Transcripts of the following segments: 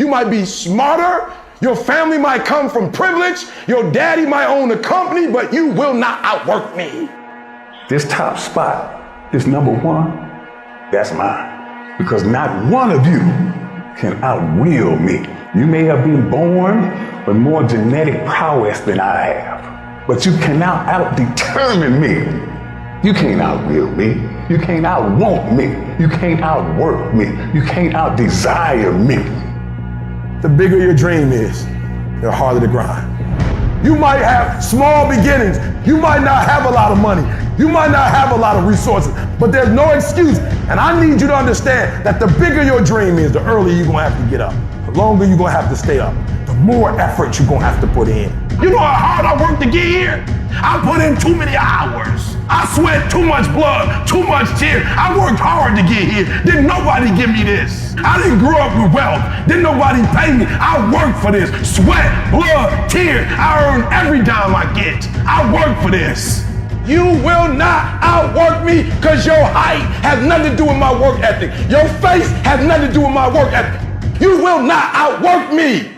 You might be smarter, your family might come from privilege, your daddy might own a company, but you will not outwork me. This top spot, this number one, that's mine. Because not one of you can outwill me. You may have been born with more genetic prowess than I have, but you cannot out-determine me. You can't outwill me. You can't outwant me. You can't outwork me. You can't outdesire me. The bigger your dream is, the harder the grind. You might have small beginnings. You might not have a lot of money. You might not have a lot of resources, but there's no excuse. And I need you to understand that the bigger your dream is, the earlier you're gonna have to get up. The longer you're gonna have to stay up. The more effort you're gonna have to put in. You know how hard I worked to get here? I put in too many hours. I sweat too much blood, too much tears. I worked hard to get here. Didn't nobody give me this. I didn't grow up with wealth. Didn't nobody pay me. I worked for this. Sweat, blood, tears. I earn every dime I get. I work for this. You will not outwork me because your height has nothing to do with my work ethic. Your face has nothing to do with my work ethic. You will not outwork me.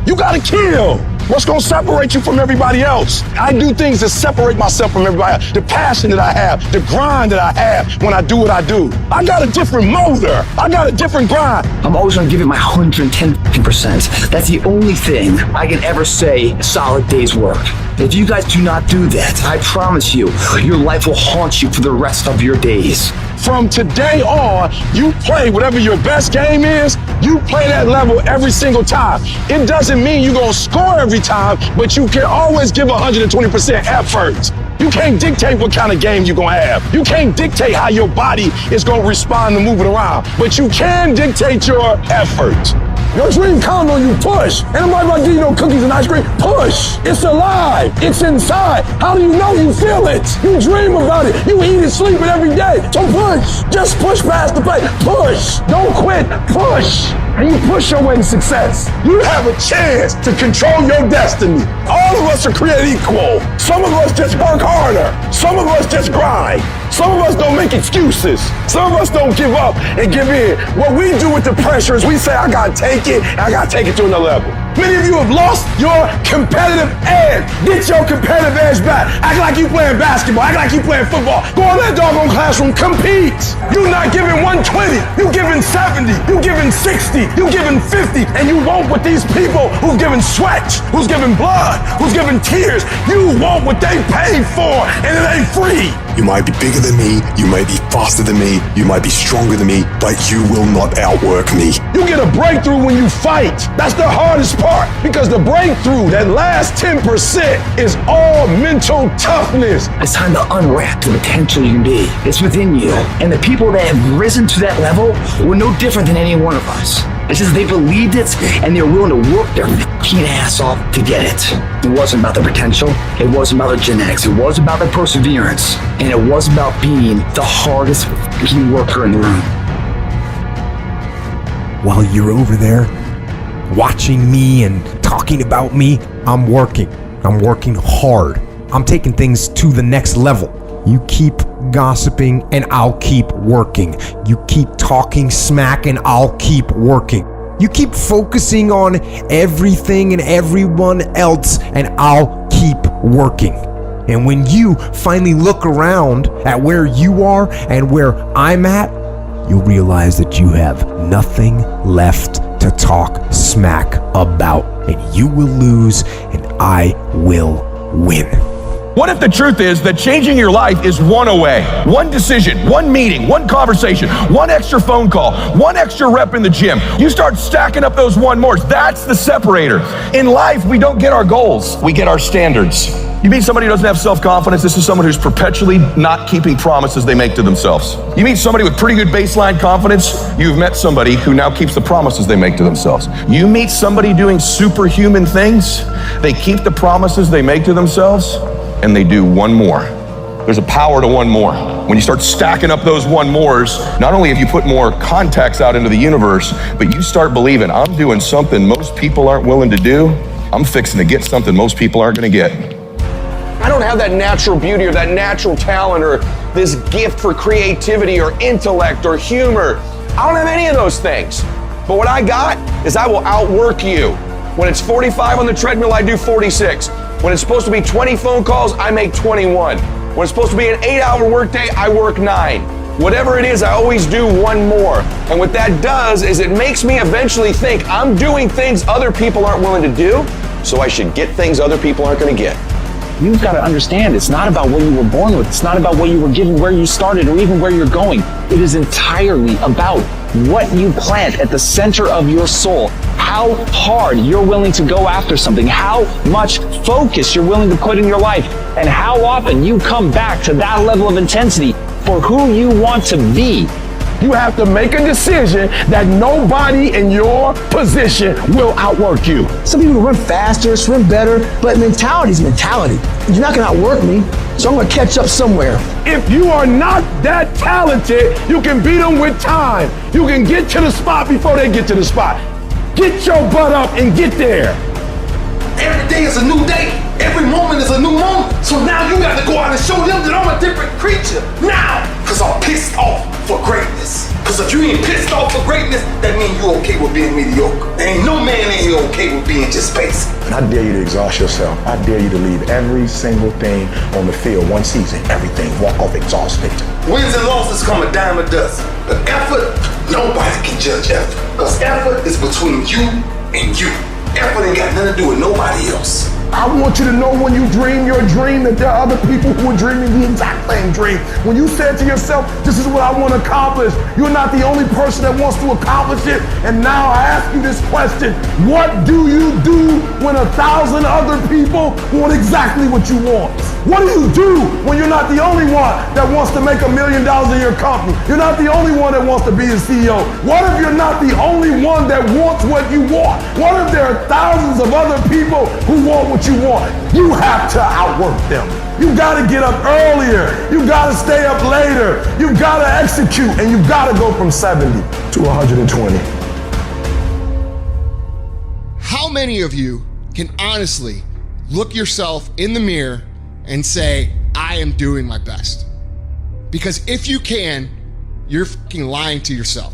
You gotta kill. What's gonna separate you from everybody else? I do things to separate myself from everybody else. The passion that I have, the grind that I have when I do what I do. I got a different motor. I got a different grind. I'm always gonna give it my 110%. That's the only thing I can ever say a solid day's work. If you guys do not do that, I promise you, your life will haunt you for the rest of your days. From today on, you play whatever your best game is, you play that level every single time. It doesn't mean you're gonna score every time, but you can always give 120% effort. You can't dictate what kind of game you're gonna have. You can't dictate how your body is gonna respond to moving around, but you can dictate your effort. Your dream counts on you, push. And I'm not about to give you no cookies and ice cream. Push. It's alive. It's inside. How do you know you feel it? You dream about it. You eat and sleep it every day. So push. Just push past the pain. Push. Don't quit. Push. And you push your way to success. You have a chance to control your destiny. All of us are created equal. Some of us just work harder. Some of us just grind. Some of us don't make excuses. Some of us don't give up and give in. What we do with the pressure is we say, I gotta take it, and I gotta take it to another level. Many of you have lost your competitive edge. Get your competitive edge back. Act like you playing basketball. Act like you playing football. Go in that doggone classroom, compete. You're not giving 120. You're giving 70. You're giving 60. You're giving 50. And you want what these people who've given sweat, who's given blood, who's given tears, you want what they paid for, and it ain't free. You might be bigger than me, you might be faster than me, you might be stronger than me, but you will not outwork me. You get a breakthrough when you fight. That's the hardest part, because the breakthrough, that last 10%, is all mental toughness. It's time to unwrap the potential you can be. It's within you. And the people that have risen to that level were no different than any one of us. It's just they believed it and they're willing to work their fucking ass off to get it. It wasn't about the potential. It wasn't about the genetics. It was about the perseverance. And it was about being the hardest fucking worker in the room. While you're over there watching me and talking about me, I'm working. I'm working hard. I'm taking things to the next level. You keep gossiping and I'll keep working. You keep talking smack and I'll keep working. You keep focusing on everything and everyone else and I'll keep working. And when you finally look around at where you are and where I'm at, you'll realize that you have nothing left to talk smack about. And you will lose and I will win. What if the truth is that changing your life is one away? One decision, one meeting, one conversation, one extra phone call, one extra rep in the gym. You start stacking up those one mores. That's the separator. In life, we don't get our goals. We get our standards. You meet somebody who doesn't have self-confidence. This is someone who's perpetually not keeping promises they make to themselves. You meet somebody with pretty good baseline confidence. You've met somebody who now keeps the promises they make to themselves. You meet somebody doing superhuman things. They keep the promises they make to themselves, and they do one more. There's a power to one more. When you start stacking up those one mores, not only have you put more contacts out into the universe, but you start believing, I'm doing something most people aren't willing to do. I'm fixing to get something most people aren't gonna get. I don't have that natural beauty or that natural talent or this gift for creativity or intellect or humor. I don't have any of those things. But what I got is I will outwork you. When it's 45 on the treadmill, I do 46. When it's supposed to be 20 phone calls, I make 21. When it's supposed to be an 8-hour workday, I work 9. Whatever it is, I always do one more. And what that does is it makes me eventually think I'm doing things other people aren't willing to do, so I should get things other people aren't going to get. You've got to understand, it's not about what you were born with. It's not about what you were given, where you started, or even where you're going. It is entirely about what you plant at the center of your soul, how hard you're willing to go after something, how much focus you're willing to put in your life, and how often you come back to that level of intensity for who you want to be. You have to make a decision that nobody in your position will outwork you. Some people run faster, swim better, but mentality is mentality. You're not gonna outwork me, so I'm gonna catch up somewhere. If you are not that talented, you can beat them with time. You can get to the spot before they get to the spot. Get your butt up and get there. Every day is a new day. Every moment is a new moment. So now you got to go out and show them that I'm a different creature. Now, because I'm pissed off for greatness. Because if you ain't pissed off for greatness, that means you're okay with being mediocre. There ain't no man in here okay with being just basic. And I dare you to exhaust yourself. I dare you to leave every single thing on the field one season. Everything. Walk off exhausted. Wins and losses come a dime a dozen. But effort, nobody can judge effort. Because effort is between you and you. Effort ain't got nothing to do with nobody else. I want you to know when you dream your dream that there are other people who are dreaming the exact same dream. When you said to yourself, this is what I want to accomplish, you're not the only person that wants to accomplish it. And now I ask you this question, what do you do when 1,000 other people want exactly what you want? What do you do when you're not the only one that wants to make $1 million in your company? You're not the only one that wants to be a CEO. What if you're not the only one that wants what you want? What if there are thousands of other people who want what you want? You have to outwork them. You gotta get up earlier. You gotta stay up later. You gotta execute, and you gotta go from 70 to 120. How many of you can honestly look yourself in the mirror and say, I am doing my best? Because if you can, you're fucking lying to yourself.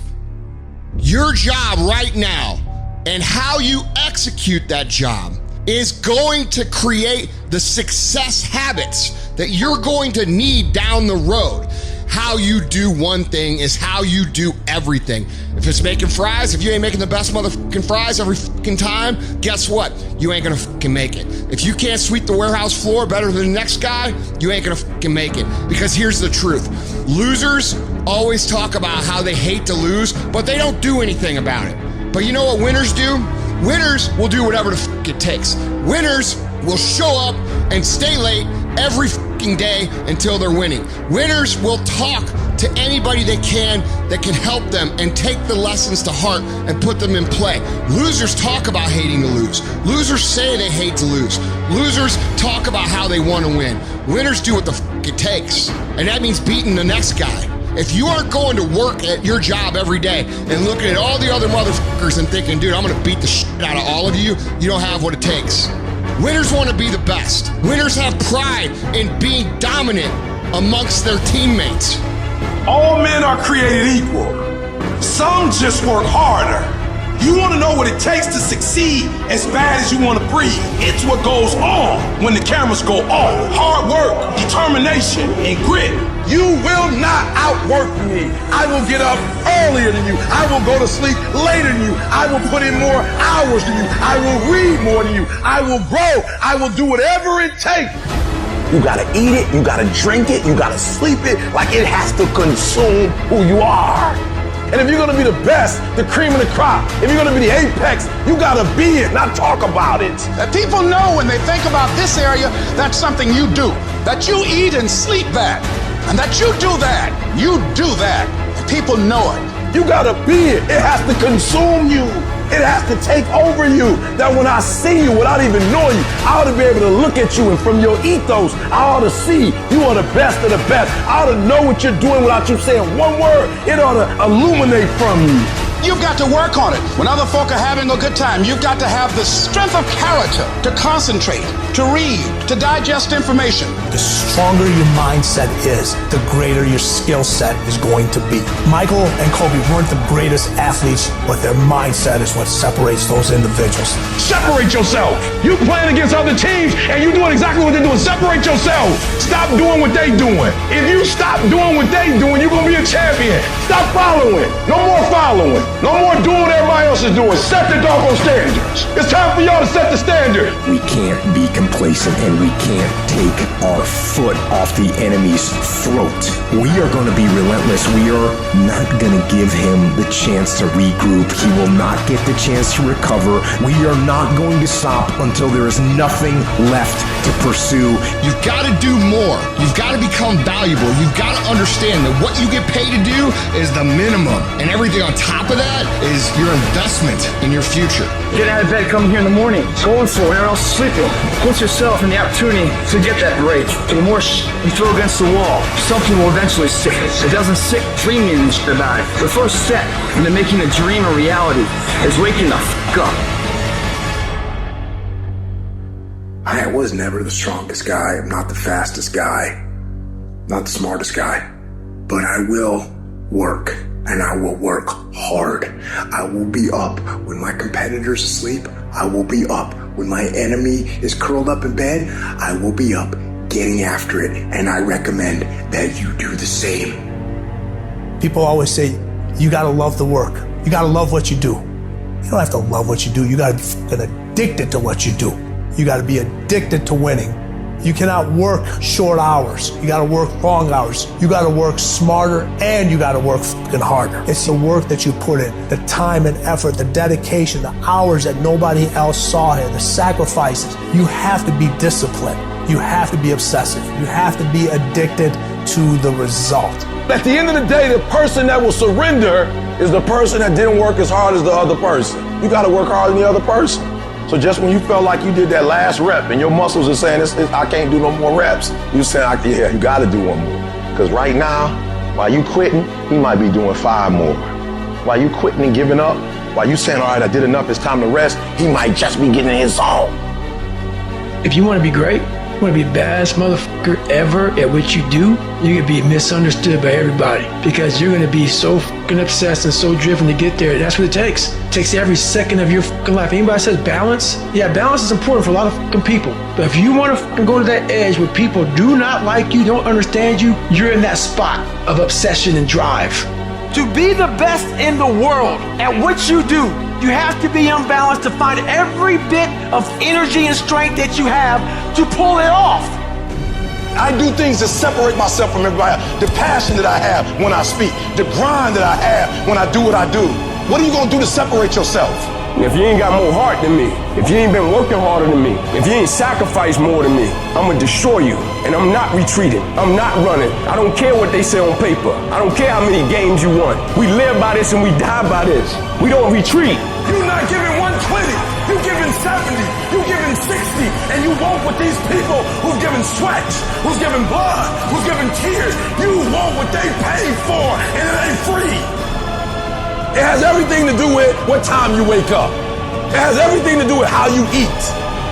Your job right now and how you execute that job is going to create the success habits that you're going to need down the road. How you do one thing is how you do everything. If it's making fries, if you ain't making the best motherfucking fries every fucking time, guess what? You ain't gonna fucking make it. If you can't sweep the warehouse floor better than the next guy, you ain't gonna fucking make it. Because here's the truth. Losers always talk about how they hate to lose, but they don't do anything about it. But you know what winners do? Winners will do whatever the fuck it takes. Winners will show up and stay late every fucking day until they're winning. Winners will talk to anybody they can that can help them and take the lessons to heart and put them in play. Losers talk about hating to lose. Losers say they hate to lose. Losers talk about how they want to win. Winners do what the fuck it takes. And that means beating the next guy. If you aren't going to work at your job every day and looking at all the other motherfuckers and thinking, dude, I'm gonna beat the shit out of all of you, you don't have what it takes. Winners want to be the best. Winners have pride in being dominant amongst their teammates. All men are created equal. Some just work harder. You want to know what it takes to succeed as bad as you want to breathe. It's what goes on when the cameras go off. Hard work, determination, and grit. You will not outwork me. I will get up earlier than you. I will go to sleep later than you. I will put in more hours than you. I will read more than you. I will grow. I will do whatever it takes. You gotta eat it, you gotta drink it, you gotta sleep it, like it has to consume who you are. And if you're gonna be the best, the cream of the crop, if you're gonna be the apex, you gotta be it, not talk about it. That people know when they think about this area, that's something you do. That you eat and sleep that. And that you do that. You do that. And people know it. You gotta be it. It has to consume you. It has to take over you. That when I see you without even knowing you, I ought to be able to look at you, and from your ethos, I ought to see you are the best of the best. I ought to know what you're doing without you saying one word. It ought to illuminate from you. You've got to work on it. When other folk are having a good time, you've got to have the strength of character to concentrate, to read, to digest information. The stronger your mindset is, the greater your skill set is going to be. Michael and Kobe weren't the greatest athletes, but their mindset is what separates those individuals. Separate yourself. You playing against other teams and you doing exactly what they're doing. Separate yourself. Stop doing what they doing. If you stop doing what they doing, you're going to be a champion. Stop following. No more following. No more doing what everybody else is doing. Set the doggone standards. It's time for y'all to set the standard. We can't be complacent and we can't take our foot off the enemy's throat. We are going to be relentless. We are not going to give him the chance to regroup. He will not get the chance to recover. We are not going to stop until there is nothing left to pursue. You've got to do more. You've got to become valuable. You've got to understand that what you get paid to do is the minimum. And everything on top of that is your investment in your future. Get out of bed, come here in the morning, going for it, everyone else is sleeping. Put yourself in the opportunity to get that break. The more you throw against the wall, something will eventually stick. It doesn't stick dreaming about it. The first step into making a dream a reality is waking the f*** up. I was never the strongest guy. I'm not the fastest guy. Not the smartest guy. But I will work. And I will work hard. I will be up when my competitor's asleep. I will be up when my enemy is curled up in bed. I will be up getting after it. And I recommend that you do the same. People always say, you gotta love the work. You gotta love what you do. You don't have to love what you do. You gotta be fucking addicted to what you do. You gotta be addicted to winning. You cannot work short hours. You gotta work long hours. You gotta work smarter and you gotta work fucking harder. It's the work that you put in, the time and effort, the dedication, the hours that nobody else saw here, the sacrifices. You have to be disciplined. You have to be obsessive. You have to be addicted to the result. At the end of the day, the person that will surrender is the person that didn't work as hard as the other person. You gotta work harder than the other person. So just when you felt like you did that last rep and your muscles are saying, I can't do no more reps, you saying, yeah, you gotta do one more. Because right now, while you quitting, he might be doing 5 more. While you quitting and giving up, while you saying, all right, I did enough, it's time to rest, he might just be getting in his zone. If you want to be great, you want to be the baddest motherfucker ever at what you do, you're going to be misunderstood by everybody because you're going to be so fucking obsessed and so driven to get there. That's what it takes. It takes every second of your fucking life. Anybody says balance? Yeah, balance is important for a lot of fucking people. But if you want to fucking go to that edge where people do not like you, don't understand you, you're in that spot of obsession and drive. To be the best in the world at what you do, you have to be unbalanced to find every bit of energy and strength that you have to pull it off. I do things to separate myself from everybody else. The passion that I have when I speak, the grind that I have when I do what I do. What are you gonna do to separate yourself? If you ain't got more heart than me, if you ain't been working harder than me, if you ain't sacrificed more than me, I'm gonna destroy you. And I'm not retreating. I'm not running. I don't care what they say on paper. I don't care how many games you won. We live by this and we die by this. We don't retreat. You're not giving 120. You're giving 70. You're giving 60. And you want what these people who've given sweat, who's given blood, who's given tears, you want what they paid for, and it ain't free. It has everything to do with what time you wake up. It has everything to do with how you eat.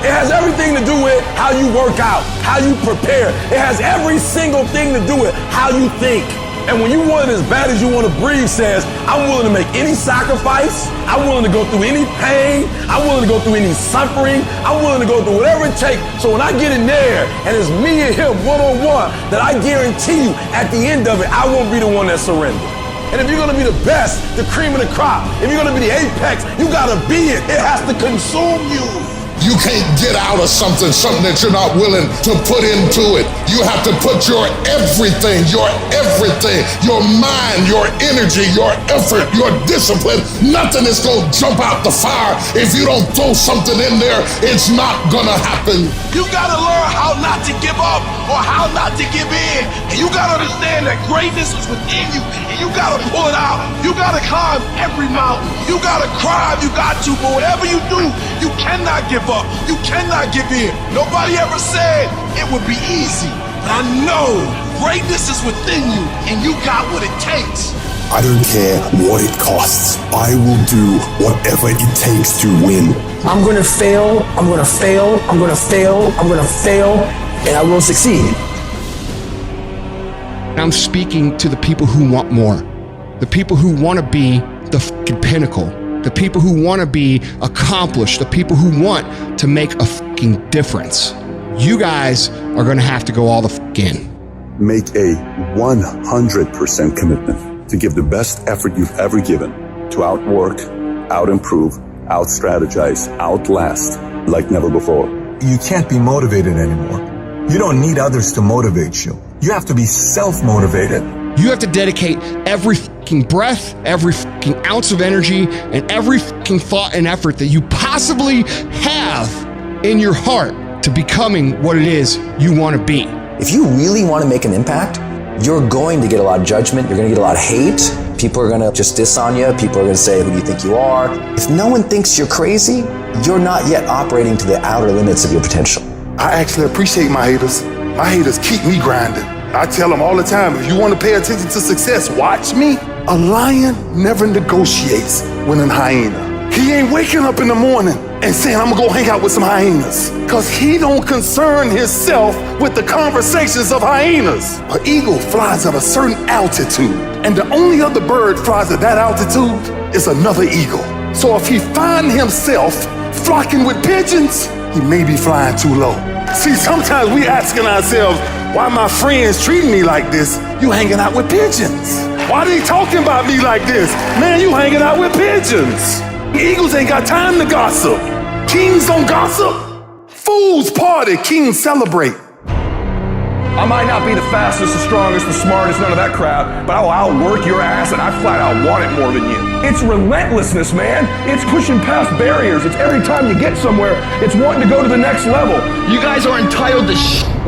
It has everything to do with how you work out, how you prepare. It has every single thing to do with how you think. And when you want it as bad as you want to breathe, says, I'm willing to make any sacrifice. I'm willing to go through any pain. I'm willing to go through any suffering. I'm willing to go through whatever it takes. So when I get in there and it's me and him one-on-one, that I guarantee you at the end of it, I won't be the one that surrenders. And if you're gonna be the best, the cream of the crop, if you're gonna be the apex, you gotta be it. It has to consume you. You can't get out of something that you're not willing to put into it. You have to put your everything, your mind, your energy, your effort, your discipline. Nothing is gonna jump out the fire if you don't throw something in there. It's not gonna happen. You gotta learn how not to give up or how not to give in. And you gotta understand that greatness is within you. And you gotta pull it out. You gotta climb every mountain. You gotta cry if you got to, but whatever you do, you cannot give up. You cannot give in. Nobody ever said it would be easy. But I know greatness is within you, and you got what it takes. I don't care what it costs. I will do whatever it takes to win. I'm going to fail, I'm going to fail, I'm going to fail, I'm going to fail, and I will succeed. I'm speaking to the people who want more, the people who want to be the fucking pinnacle, the people who want to be accomplished, the people who want to make a fucking difference. You guys are going to have to go all the fuck in. Make a 100% commitment to give the best effort you've ever given to outwork, out-improve, out-strategize, outlast like never before. You can't be motivated anymore. You don't need others to motivate you. You have to be self-motivated. You have to dedicate every fucking breath, every fucking ounce of energy, and every fucking thought and effort that you possibly have in your heart to becoming what it is you want to be. If you really want to make an impact, you're going to get a lot of judgment. You're going to get a lot of hate. People are going to just diss on you. People are going to say, who do you think you are? If no one thinks you're crazy, you're not yet operating to the outer limits of your potential. I actually appreciate my haters. My haters keep me grinding. I tell them all the time, if you want to pay attention to success, watch me. A lion never negotiates with a hyena. He ain't waking up in the morning and saying, I'm gonna go hang out with some hyenas. Cause he don't concern himself with the conversations of hyenas. An eagle flies at a certain altitude, and the only other bird flies at that altitude is another eagle. So if he find himself flocking with pigeons, he may be flying too low. See, sometimes we asking ourselves, why my friends treating me like this? You hanging out with pigeons. Why they talking about me like this? Man, you hanging out with pigeons. Eagles ain't got time to gossip. Kings don't gossip. Fools party, kings celebrate. I might not be the fastest, the strongest, the smartest, none of that crap, but I'll outwork your ass and I flat out want it more than you. It's relentlessness, man. It's pushing past barriers. It's every time you get somewhere, it's wanting to go to the next level. You guys are entitled to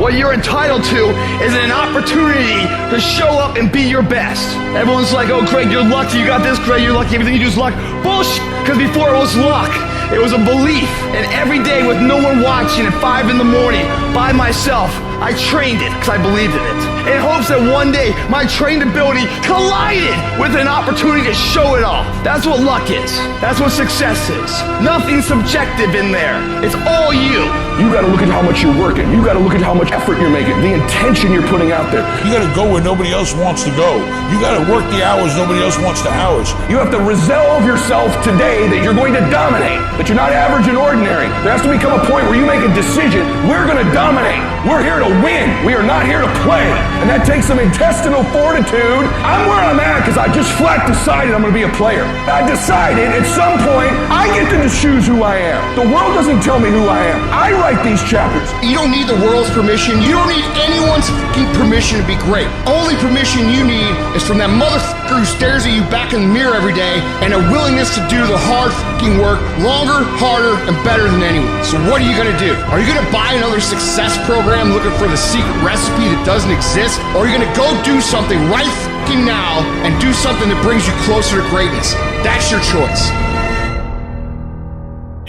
What you're entitled to is an opportunity to show up and be your best. Everyone's like, oh, Craig, you're lucky. You got this, Craig, you're lucky. Everything you do is luck. Bullshit, because before it was luck. It was a belief. And every day with no one watching at 5 in the morning by myself, I trained it because I believed in it. In hopes that one day my trained ability collided with an opportunity to show it off. That's what luck is. That's what success is. Nothing subjective in there. It's all you. You gotta look at how much you're working. You gotta look at how much effort you're making, the intention you're putting out there. You gotta go where nobody else wants to go. You gotta work the hours nobody else wants to hours. You have to resolve yourself today that you're going to dominate, that you're not average and ordinary. There has to become a point where you make a decision. We're gonna dominate. We're here to win. We are not here to play. And that takes some intestinal fortitude. I'm where I'm at because I just flat decided I'm gonna be a player. I decided at some point I get to choose who I am. The world doesn't tell me who I am. I write these chapters. You don't need the world's permission. You don't need anyone's fucking permission to be great. Only permission you need is from that motherfucker who stares at you back in the mirror every day and a willingness to do the hard fucking work longer, harder, and better than anyone. So what are you gonna do? Are you gonna buy another success program looking for the secret recipe that doesn't exist? Or are you gonna go do something right fucking now and do something that brings you closer to greatness? That's your choice.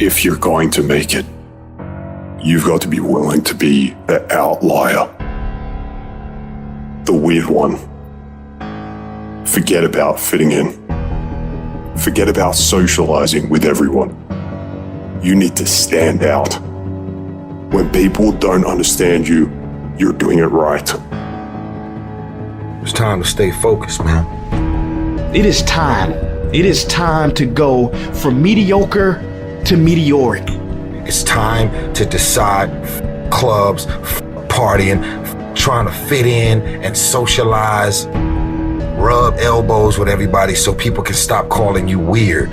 If you're going to make it, you've got to be willing to be the outlier, the weird one. Forget about fitting in. Forget about socializing with everyone. You need to stand out. When people don't understand you, you're doing it right. It's time to stay focused, man. It is time. It is time to go from mediocre to meteoric. It's time to decide clubs, partying, trying to fit in and socialize, rub elbows with everybody so people can stop calling you weird.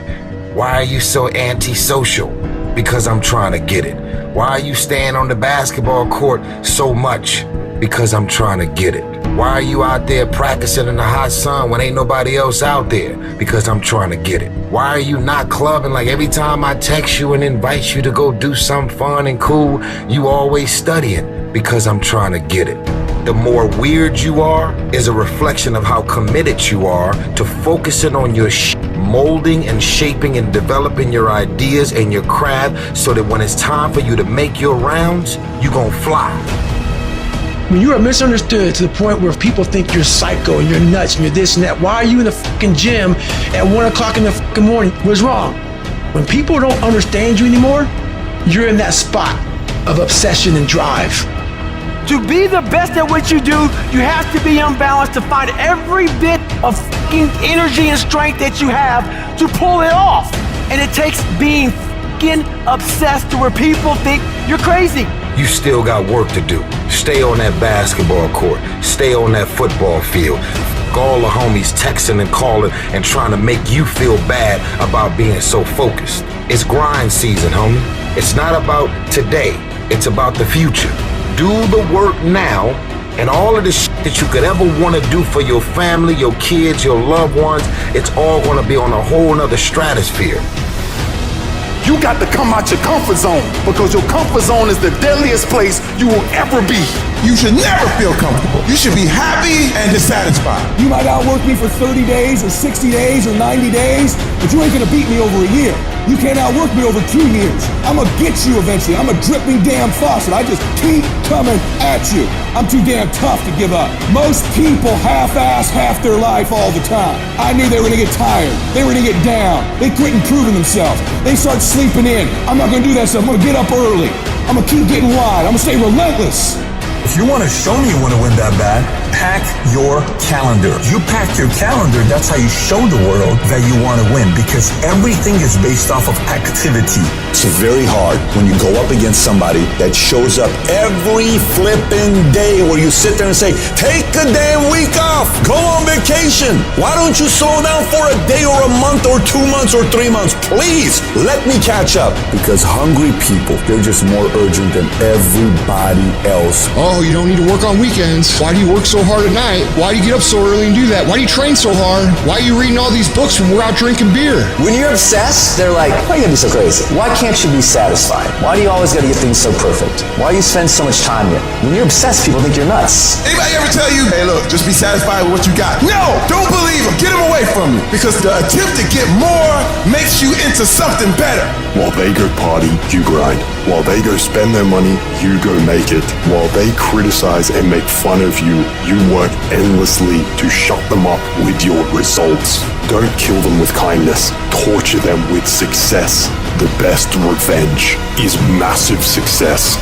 Why are you so antisocial? Because I'm trying to get it. Why are you staying on the basketball court so much? Because I'm trying to get it. Why are you out there practicing in the hot sun when ain't nobody else out there? Because I'm trying to get it. Why are you not clubbing like every time I text you and invite you to go do something fun and cool, you always studying? Because I'm trying to get it. The more weird you are is a reflection of how committed you are to focusing on your molding and shaping and developing your ideas and your craft so that when it's time for you to make your rounds, you gon' fly. When you are misunderstood to the point where people think you're psycho and you're nuts and you're this and that, why are you in the fucking gym at 1 o'clock in the fucking morning? What's wrong? When people don't understand you anymore, you're in that spot of obsession and drive. To be the best at what you do, you have to be unbalanced to find every bit of fucking energy and strength that you have to pull it off. And it takes being fucking obsessed to where people think you're crazy. You still got work to do. Stay on that basketball court. Stay on that football field. All the homies texting and calling and trying to make you feel bad about being so focused. It's grind season, homie. It's not about today. It's about the future. Do the work now, and all of the shit that you could ever want to do for your family, your kids, your loved ones, it's all going to be on a whole nother stratosphere. You got to come out your comfort zone, because your comfort zone is the deadliest place you will ever be. You should never feel comfortable. You should be happy and dissatisfied. You might outwork me for 30 days or 60 days or 90 days, but you ain't gonna beat me over a year. You can't outwork me over 2 years. I'm gonna get you eventually. I'm a dripping damn faucet. I just keep coming at you. I'm too damn tough to give up. Most people half-ass half their life all the time. I knew they were gonna get tired. They were gonna get down. They quit improving themselves. They start sleeping in. I'm not gonna do that stuff. I'm gonna get up early. I'm gonna keep getting wide. I'm gonna stay relentless. If you want to show me you want to win that bad, pack your calendar. You pack your calendar, that's how you show the world that you want to win, because everything is based off of activity. It's very hard when you go up against somebody that shows up every flipping day where you sit there and say, take a damn week off, go on vacation. Why don't you slow down for a day or a month or 2 months or 3 months? Please, let me catch up. Because hungry people, they're just more urgent than everybody else. Oh, you don't need to work on weekends. Why do you work so hard at night? Why do you get up so early and do that? Why do you train so hard? Why are you reading all these books when we're out drinking beer? When you're obsessed, they're like, why are you gonna be so crazy? Why can't you be satisfied? Why do you always gotta get things so perfect? Why do you spend so much time here? When you're obsessed, people think you're nuts. Anybody ever tell you, hey look, just be satisfied with what you got? No! Don't believe them. Get them away from you. Because the attempt to get more makes you into something better. While they go party, you grind. While they go spend their money, you go make it. While they criticize and make fun of you, you work endlessly to shut them up with your results. Don't kill them with kindness. Torture them with success. The best revenge is massive success.